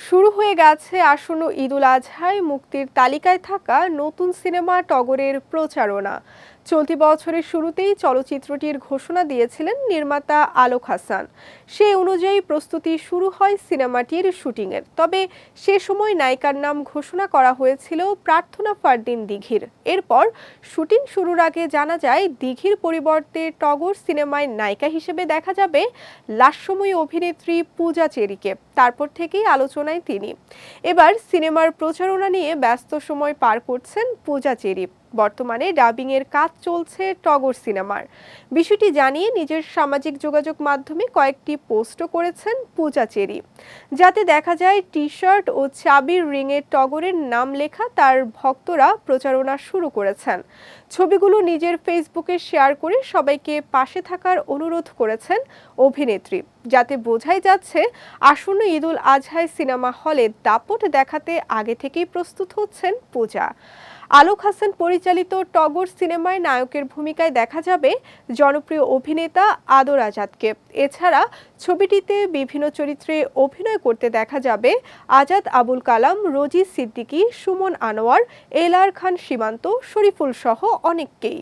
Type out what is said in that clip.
শুরু হয়ে গেছে আসন্ন ঈদুল আজহায় মুক্তির তালিকায় থাকা নতুন সিনেমা টগরের প্রচারণা। চলতি বছরের শুরুতেই চলচ্চিত্রটির ঘোষণা দিয়েছিলেন নির্মাতা আলোক হাসান। সেই অনুযায়ী প্রস্তুতি শুরু হয় সিনেমাটির শুটিংয়ের। তবে সে সময় নায়িকার নাম ঘোষণা করা হয়েছিল প্রার্থনা ফারদিন দিঘির। এরপর শুটিং শুরুর আগে জানা যায় দিঘির পরিবর্তে টগর সিনেমায় নায়িকা হিসেবে দেখা যাবে লাস্যময়ী অভিনেত্রী পূজা চেরিকে। তারপর থেকেই আলোচনায় তিনি। এবার সিনেমার প্রচারণা নিয়ে ব্যস্ত সময় পার করছেন পূজা চেরি। বর্তমানে ডাবিং এর কাজ চলছে টগর সিনেমার। বিষয়টি জানিয়ে নিজের সামাজিক যোগাযোগ মাধ্যমে কয়েকটি পোস্টও করেছেন পূজা চেরি, যাতে দেখা যায় টি শার্ট ও চাবির রিংয়ে টগরের নাম লেখা। তার ভক্তরা প্রচারণা শুরু করেছেন। ছবিগুলো নিজের ফেসবুকে শেয়ার করে সবাইকে পাশে থাকার অনুরোধ করেছেন অভিনেত্রী, যাতে বোঝাই যাচ্ছে আসন্ন ঈদুল আজহায় সিনেমা হলে দাপট দেখাতে আগে থেকেই প্রস্তুত হচ্ছেন পূজা। আলোক হাসান পরিচালিত টগর সিনেমায় নায়কের ভূমিকায় দেখা যাবে জনপ্রিয় অভিনেতা আদর আজাদকে। এছাড়া ছবিটিতে বিভিন্ন চরিত্রে অভিনয় করতে দেখা যাবে আজাদ, আবুল কালাম, রোজি সিদ্দিকী, সুমন আনোয়ার, এল আর খান সীমান্ত, শরীফুল সহ অনেককেই।